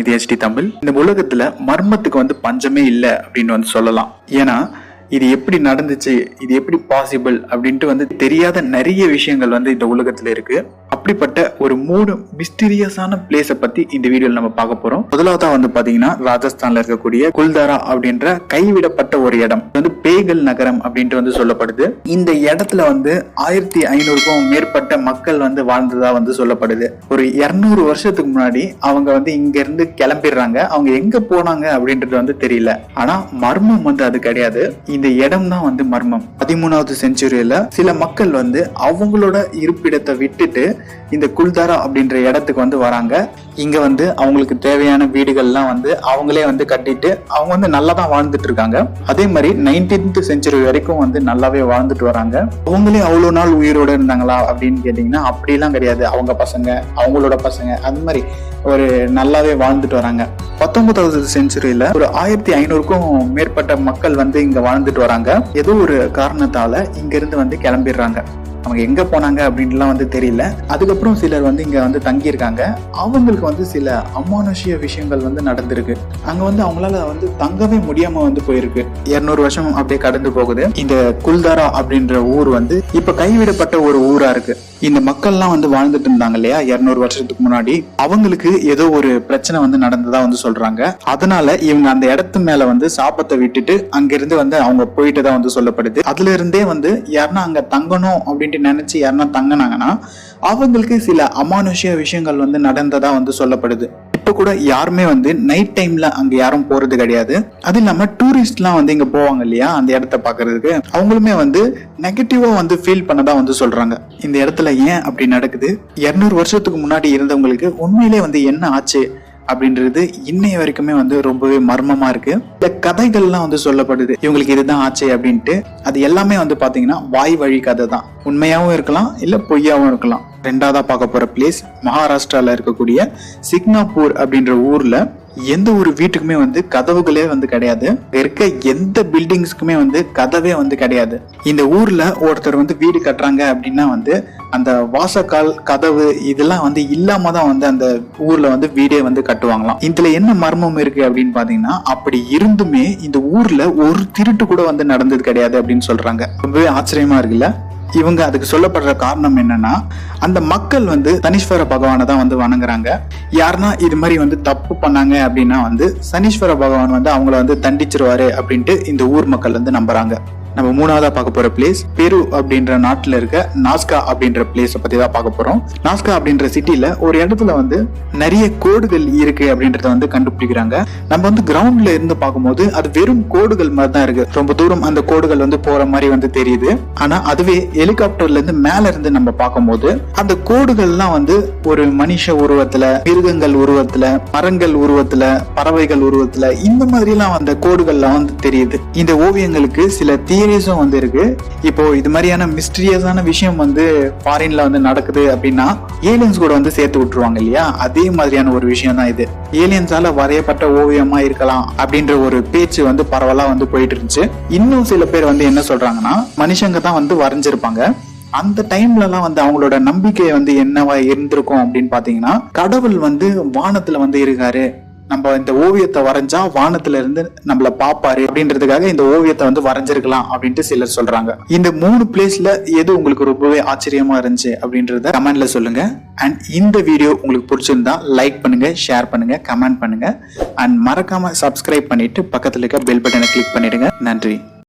வணக்கம். இது HD தமிழ். இந்த உலகத்துல மர்மத்துக்கு பஞ்சமே இல்லை அப்படின்னு சொல்லலாம். ஏன்னா இது எப்படி நடந்துச்சு, இது எப்படி பாசிபிள் அப்படின்ட்டு தெரியாத நிறைய விஷயங்கள் இந்த உலகத்துல இருக்கு. அப்படிப்பட்ட ஒரு 3 மிஸ்டீரியஸான பிளேஸை பத்தி இந்த வீடியோல நம்ம பார்க்க போறோம். முதலாவதா பாத்தீங்கன்னா ராஜஸ்தான்ல இருக்கக்கூடிய குல்தாரா அப்படின்ற கைவிடப்பட்ட ஒரு இடம். பேகல் நகரம் அப்படின்ட்டு சொல்லப்படுது. இந்த இடத்துல 1500க்கும் மேற்பட்ட மக்கள் வாழ்ந்ததா சொல்லப்படுது. ஒரு 200 வருஷத்துக்கு முன்னாடி அவங்க இங்க இருந்து கிளம்பிடுறாங்க. அவங்க எங்க போனாங்க அப்படின்றது தெரியல. ஆனா மர்மம் அது கிடையாது. இந்த இடம் தான் மர்மம். 13வது செஞ்சுரியில சில மக்கள் அவங்களோட இருப்பிடத்தை விட்டுட்டு இந்த குல்தாரா அப்படின்ற இடத்துக்கு வராங்க. இங்க அவங்களுக்கு தேவையான வீடுகள்லாம் அவங்களே கட்டிட்டு அவங்க நல்லா தான் வாழ்ந்துட்டு இருக்காங்க. அதே மாதிரி 19th செஞ்சுரி வரைக்கும் நல்லாவே வாழ்ந்துட்டு வராங்க. அவங்களே அவ்வளவு நாள் உயிரோட இருந்தாங்களா அப்படின்னு கேட்டீங்கன்னா அப்படிலாம் கிடையாது. அவங்க பசங்க, அவங்களோட பசங்க, அந்த மாதிரி ஒரு நல்லாவே வாழ்ந்துட்டு வராங்க. 19வது செஞ்சுரியில ஒரு 1500க்கும் மேற்பட்ட மக்கள் இங்க வாழ்ந்துட்டு வராங்க. ஏதோ ஒரு காரணத்தால இங்க இருந்து கிளம்பிடுறாங்க. அவங்க எங்க போனாங்க அப்படின்லாம் தெரியல. அதுக்கப்புறம் சிலர் இங்க தங்கி இருக்காங்க. அவங்களுக்கு சில அமானுஷ்ய விஷயங்கள் நடந்திருக்கு. அங்க அவங்களால தங்கவே முடியாம போயிருக்கு. 200 வருஷம் அப்படியே கடந்து போகுது. இந்த குல்தாரா அப்படின்ற ஊர் இப்ப கைவிடப்பட்ட ஒரு ஊரா இருக்கு. இந்த மக்கள்லாம் வாழ்ந்துட்டு இருந்தாங்க இல்லையா 200 வருஷத்துக்கு முன்னாடி, அவங்களுக்கு ஏதோ ஒரு பிரச்சனை நடந்ததா சொல்றாங்க. அதனால இவங்க அந்த இடத்து மேல சாபத்தை விட்டுட்டு அங்கிருந்து அவங்க போயிட்டு தான் சொல்லப்படுது. அதுல இருந்தே யாருன்னா அங்க தங்கணும் அப்படின்ட்டு நினைச்சு யாருன்னா தங்கினாங்கன்னா அவங்களுக்கு சில அமானுஷ்ய விஷயங்கள் நடந்ததா சொல்லப்படுது. இப்ப கூட யாருமே நைட் டைம்ல அங்க யாரும் போறது கிடையாது. அது இல்லாம டூரிஸ்ட் எல்லாம் இங்க போவாங்க இல்லையா அந்த இடத்த பாக்குறதுக்கு, அவங்களுமே நெகட்டிவா ஃபீல் பண்ணதா சொல்றாங்க. இந்த இடத்துல ஏன் அப்படி நடக்குது, 200 வருஷத்துக்கு முன்னாடி இருந்தவங்களுக்கு உண்மையிலே என்ன ஆச்சு அப்படின்றது இன்னைய வரைக்குமே ரொம்பவே மர்மமா இருக்கு. இந்த கதைகள்லாம் சொல்லப்படுது இவங்களுக்கு இதுதான் ஆச்சு அப்படின்ட்டு. அது எல்லாமே பாத்தீங்கன்னா வாய் வழி கதை தான். உண்மையாவும் இருக்கலாம், இல்ல பொய்யாவும் இருக்கலாம். ரெண்டாவதா பார்க்க போற பிளேஸ் மகாராஷ்டிரால இருக்கக்கூடிய சிக்னாப்பூர் அப்படின்ற ஊர்ல எந்த ஒரு வீட்டுக்குமே கதவுகளே கிடையாது. இருக்க எந்த பில்டிங்ஸ்க்குமே கதவே கிடையாது. இந்த ஊர்ல ஒருத்தர் வீடு கட்டுறாங்க அப்படின்னா அந்த வாசக்கால், கதவு இதெல்லாம் இல்லாம தான் அந்த ஊர்ல வீடே கட்டுவாங்களாம். இதுல என்ன மர்மம் இருக்கு அப்படின்னு பாத்தீங்கன்னா, அப்படி இருந்துமே இந்த ஊர்ல ஒரு திருட்டு கூட நடந்தது கிடையாது அப்படின்னு சொல்றாங்க. ரொம்பவே ஆச்சரியமா இருக்குல்ல. இவங்க அதுக்கு சொல்லப்படுற காரணம் என்னன்னா, அந்த மக்கள் சனீஸ்வர பகவானை தான் வணங்குறாங்க. யாருன்னா இது மாதிரி தப்பு பண்ணாங்க அப்படின்னா சனீஸ்வர பகவான் அவங்கள தண்டிச்சிருவாரு அப்படின்ட்டு இந்த ஊர் மக்கள் நம்புறாங்க. நம்ம மூணாவதா பார்க்க போற பிளேஸ் பெரு அப்படின்ற நாட்டுல இருக்க நாஸ்கா அப்படின்ற பிளேஸ பத்தி தான் பார்க்க போறோம். நாஸ்கா அப்படின்ற சிட்டில ஒரு இடத்துல நிறைய கோடுகள் இருக்கு அப்படின்றத கண்டுபிடிக்கிறாங்க. நம்ம கிரவுண்ட்ல இருந்து பார்க்கும்போது அது வெறும் கோடுகள் மாதிரி தான் இருக்கு. ரொம்ப தூரம் அந்த கோடுகள் போற மாதிரி தெரியுது. ஆனா அதுவே ஹெலிகாப்டர்ல இருந்து மேல இருந்து நம்ம பார்க்கும்போது அந்த கோடுகள்லாம் ஒரு மனுஷ உருவத்துல, மிருகங்கள் உருவத்துல, மரங்கள் உருவத்துல, பறவைகள் உருவத்துல, இந்த மாதிரி எல்லாம் அந்த கோடுகள்லாம் தெரியுது. இந்த ஓவியங்களுக்கு சில தியரிஸும் இருக்கு. இப்போ இது மாதிரியான மிஸ்டீரியஸான விஷயம் ஃபாரின்ல நடக்குது அப்படின்னா ஏலியன்ஸ் கூட சேர்த்து விட்டுருவாங்க இல்லையா, அதே மாதிரியான ஒரு விஷயம் தான் இது. ஏலியன்ஸால வரையப்பட்ட ஓவியமா இருக்கலாம் அப்படின்ற ஒரு பேச்சு பரவலா போயிட்டு இருந்துச்சு. இன்னும் சில பேர் என்ன சொல்றாங்கன்னா, மனுஷங்க தான் வரைஞ்சிருப்பாங்க. அந்த டைம்ல எல்லாம் அவங்களோட நம்பிக்கை என்னவா இருந்திருக்கும் அப்படின்னு பாத்தீங்கன்னா, கடவுள் வானத்துல இருக்காரு, நம்ம இந்த ஓவியத்தை வரைஞ்சா வானத்துல இருந்து நம்மள பாப்பாரு அப்படின்றதுக்காக இந்த ஓவியத்தை வரைஞ்சிருக்கலாம் அப்படின்ட்டு சிலர் சொல்றாங்க. இந்த 3 பிளேஸ்ல எது உங்களுக்கு ரொம்பவே ஆச்சரியமா இருந்துச்சு அப்படின்றத கமெண்ட்ல சொல்லுங்க. அண்ட் இந்த வீடியோ உங்களுக்கு பிடிச்சிருந்தா லைக் பண்ணுங்க, ஷேர் பண்ணுங்க, கமெண்ட் பண்ணுங்க. அண்ட் மறக்காம சப்ஸ்கிரைப் பண்ணிட்டு பக்கத்துல இருக்க பெல் பட்டனை கிளிக் பண்ணிடுங்க. நன்றி.